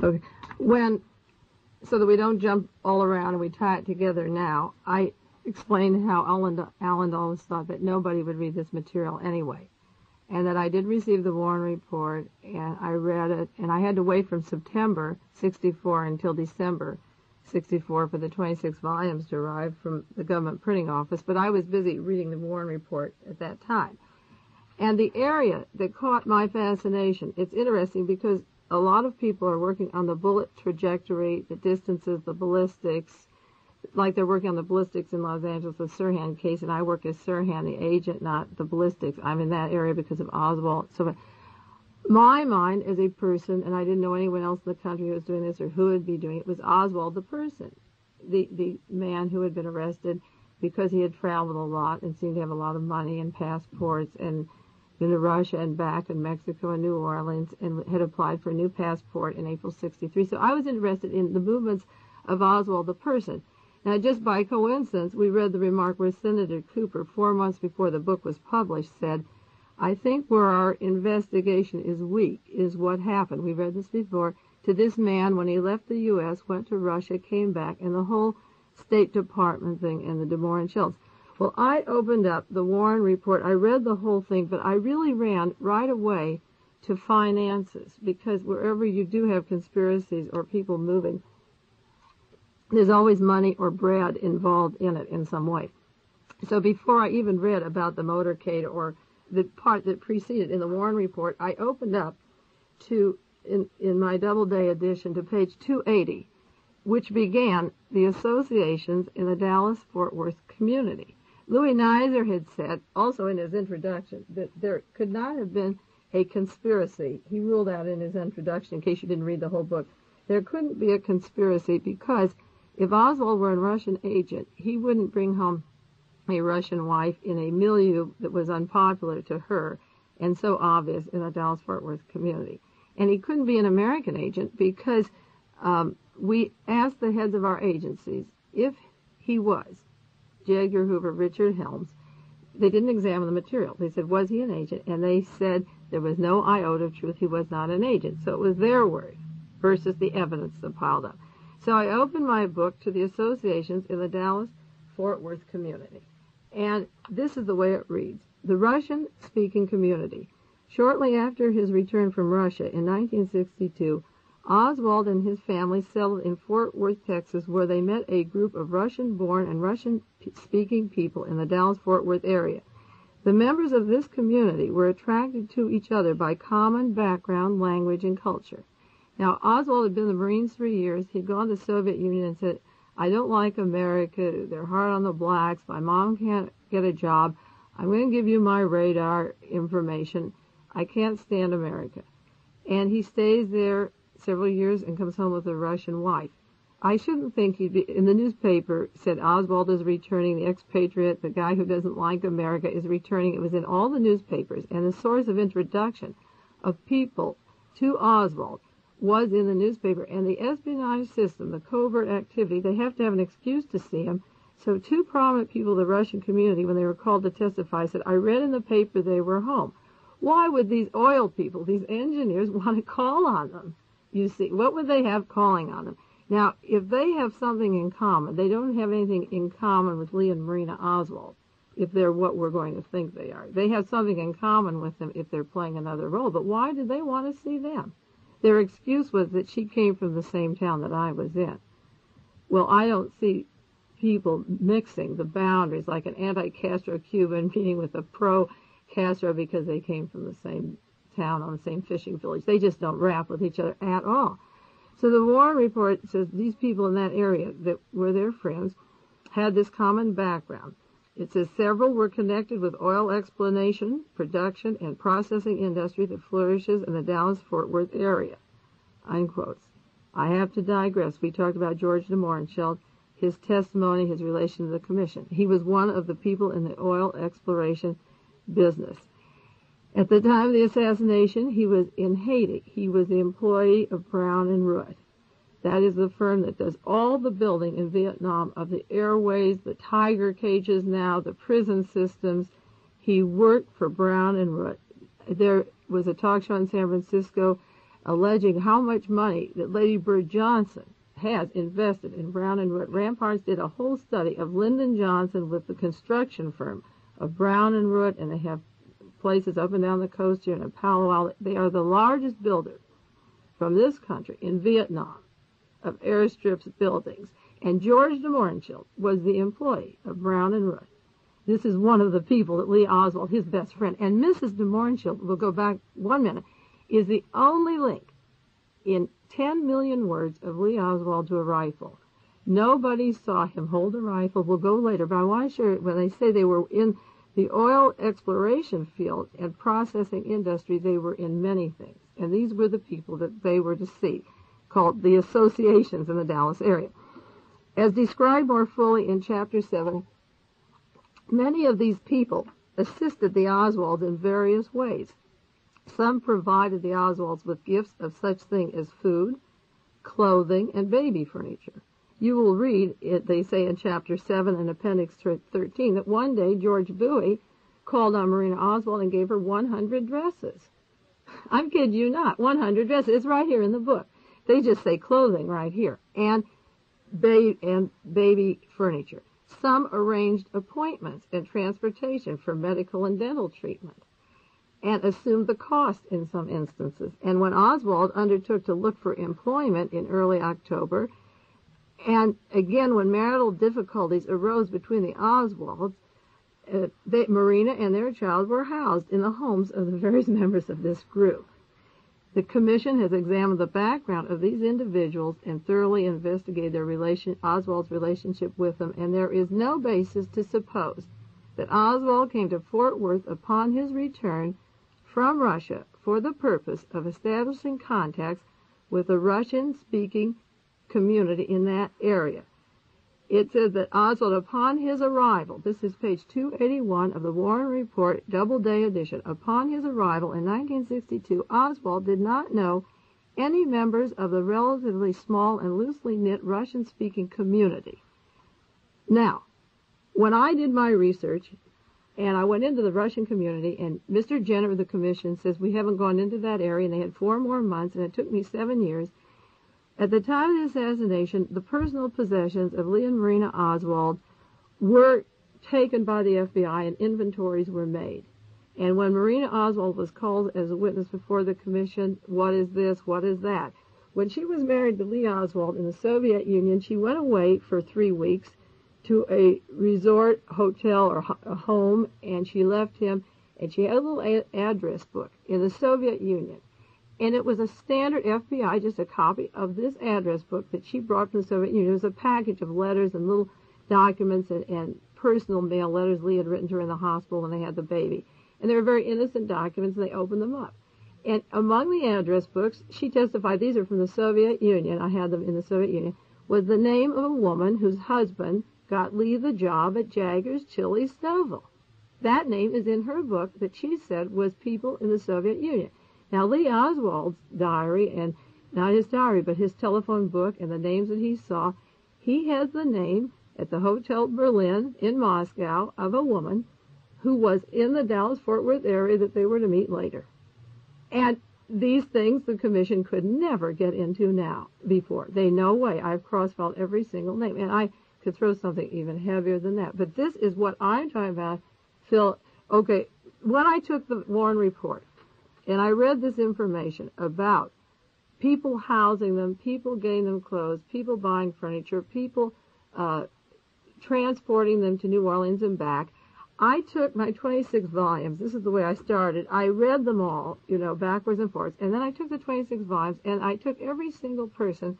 Okay. So that we don't jump all around and we tie it together now, I explained how Alan always thought that nobody would read this material anyway, and that I did receive the Warren Report, and I read it, and I had to wait from September 64 until December 64 for the 26 volumes to arrive from the government printing office, but I was busy reading the Warren Report at that time. And the area that caught my fascination, it's interesting because a lot of people are working on the bullet trajectory, the distances, the ballistics, like they're working on the ballistics in Los Angeles, the Sirhan case, and I work as Sirhan, the agent, not the ballistics. I'm in that area because of Oswald. So my mind as a person, and I didn't know anyone else in the country who was doing this or who would be doing it, was Oswald the person, the man who had been arrested because he had traveled a lot and seemed to have a lot of money and passports and been to Russia and back in Mexico and New Orleans and had applied for a new passport in April 63. So I was interested in the movements of Oswald the person. Now, just by coincidence, we read the remark where Senator Cooper, 4 months before the book was published, said, "I think where our investigation is weak is what happened." We read this before. To this man, when he left the U.S., went to Russia, came back, and the whole State Department thing and the Des Moines shells. Well, I opened up the Warren Report. I read the whole thing, but I really ran right away to finances, because wherever you do have conspiracies or people moving, there's always money or bread involved in it in some way. So before I even read about the motorcade or the part that preceded in the Warren Report, I opened up to, in my Doubleday edition, to page 280, which began the associations in the Dallas-Fort Worth community. Louis Nizer had said, also in his introduction, that there could not have been a conspiracy. He ruled out in his introduction, in case you didn't read the whole book, there couldn't be a conspiracy because if Oswald were a Russian agent, he wouldn't bring home a Russian wife in a milieu that was unpopular to her and so obvious in the Dallas-Fort Worth community. And he couldn't be an American agent because we asked the heads of our agencies if he was J. Edgar Hoover, Richard Helms. They didn't examine the material. They said, was he an agent? And they said there was no iota of truth. He was not an agent. So it was their word versus the evidence that piled up. So I opened my book to the associations in the Dallas-Fort Worth community. And this is the way it reads. The Russian-speaking community. Shortly after his return from Russia in 1962, Oswald and his family settled in Fort Worth, Texas, where they met a group of Russian-born and Russian-speaking people in the Dallas-Fort Worth area. The members of this community were attracted to each other by common background, language, and culture. Now, Oswald had been in the Marines 3 years. He'd gone to the Soviet Union and said, I don't like America. They're hard on the blacks. My mom can't get a job. I'm going to give you my radar information. I can't stand America. And he stays there several years and comes home with a Russian wife. I shouldn't think he'd be, in the newspaper said Oswald is returning, the expatriate, the guy who doesn't like America is returning. It was in all the newspapers, and the source of introduction of people to Oswald was in the newspaper. And the espionage system, the covert activity, they have to have an excuse to see him. So two prominent people of the Russian community, when they were called to testify, said, I read in the paper they were home. Why would these oil people, these engineers, want to call on them? You see, what would they have calling on them? Now, if they have something in common, they don't have anything in common with Lee and Marina Oswald, if they're what we're going to think they are. They have something in common with them if they're playing another role. But why did they want to see them? Their excuse was that she came from the same town that I was in. Well, I don't see people mixing the boundaries like an anti-Castro Cuban meeting with a pro-Castro because they came from the same town on the same fishing village. They just don't rap with each other at all. So the Warren Report says these people in that area that were their friends had this common background. It says several were connected with oil exploration, production, and processing industry that flourishes in the Dallas-Fort Worth area. Unquotes. I have to digress. We talked about George de Mohrenschildt, his testimony, his relation to the commission. He was one of the people in the oil exploration business. At the time of the assassination, he was in Haiti. He was the employee of Brown and Root. That is the firm that does all the building in Vietnam of the airways, the tiger cages now, the prison systems. He worked for Brown and Root. There was a talk show in San Francisco alleging how much money that Lady Bird Johnson has invested in Brown and Root. Ramparts did a whole study of Lyndon Johnson with the construction firm of Brown and Root, and they have places up and down the coast here in Palo Alto. They are the largest builder from this country in Vietnam of airstrips buildings. And George de Mohrenschildt was the employee of Brown and Root. This is one of the people that Lee Oswald, his best friend, and Mrs. de Mohrenschildt, we'll go back 1 minute, is the only link in 10 million words of Lee Oswald to a rifle. Nobody saw him hold a rifle. We'll go later, but I want to share it when they say they were in the oil exploration field and processing industry. They were in many things, and these were the people that they were to see, called the associations in the Dallas area. As described more fully in Chapter 7, many of these people assisted the Oswalds in various ways. Some provided the Oswalds with gifts of such thing as food, clothing, and baby furniture. You will read, they say in Chapter 7 and Appendix 13, that one day George Bowie called on Marina Oswald and gave her 100 dresses. I'm kidding you not, 100 dresses. It's right here in the book. They just say clothing right here, and baby furniture. Some arranged appointments and transportation for medical and dental treatment, and assumed the cost in some instances. And when Oswald undertook to look for employment in early October, and again when marital difficulties arose between the Oswalds, Marina and their child were housed in the homes of the various members of this group. The Commission has examined the background of these individuals and thoroughly investigated Oswald's relationship with them, and there is no basis to suppose that Oswald came to Fort Worth upon his return from Russia for the purpose of establishing contacts with the Russian-speaking community in that area. It says that Oswald, upon his arrival, this is page 281 of the Warren Report, Doubleday edition, upon his arrival in 1962, Oswald did not know any members of the relatively small and loosely knit Russian-speaking community. Now, when I did my research, and I went into the Russian community, and Mr. Jenner of the Commission says we haven't gone into that area, and they had 4 more months, and it took me 7 years. At the time of the assassination, the personal possessions of Lee and Marina Oswald were taken by the FBI and inventories were made. And when Marina Oswald was called as a witness before the Commission, what is this, what is that? When she was married to Lee Oswald in the Soviet Union, she went away for 3 weeks to a resort hotel or a home, and she left him, and she had a little address book in the Soviet Union. And it was a standard FBI, just a copy of this address book that she brought from the Soviet Union. It was a package of letters and little documents and personal mail letters Lee had written to her in the hospital when they had the baby. And they were very innocent documents, and they opened them up. And among the address books, she testified, these are from the Soviet Union, I had them in the Soviet Union, was the name of a woman whose husband got Lee the job at Jaggers Chili Snowville. That name is in her book that she said was people in the Soviet Union. Now, Lee Oswald's diary, and not his diary, but his telephone book and the names that he saw, he has the name at the Hotel Berlin in Moscow of a woman who was in the Dallas-Fort Worth area that they were to meet later. And these things the Commission could never get into now before. They no way. I've cross-filed every single name, and I could throw something even heavier than that. But this is what I'm talking about, Phil. Okay, when I took the Warren Report, and I read this information about people housing them, people getting them clothes, people buying furniture, people transporting them to New Orleans and back. I took my 26 volumes. This is the way I started. I read them all, backwards and forwards. And then I took the 26 volumes, and I took every single person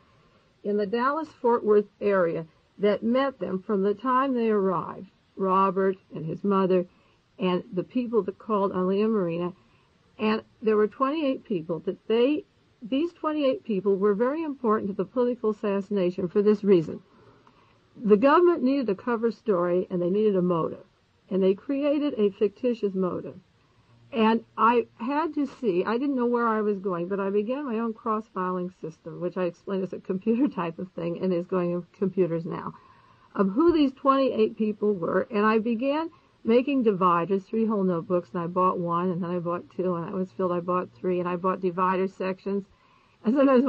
in the Dallas-Fort Worth area that met them from the time they arrived, Robert and his mother, and the people that called on Lee and Marina. And there were 28 people that these 28 people were very important to the political assassination for this reason. The government needed a cover story, and they needed a motive. And they created a fictitious motive. And I had to see, I didn't know where I was going, but I began my own cross-filing system, which I explained as a computer type of thing, and is going in computers now, of who these 28 people were. And I began making dividers, 3 whole notebooks, and I bought 1, and then I bought 2, and I was filled, I bought 3, and I bought divider sections, I sometimes want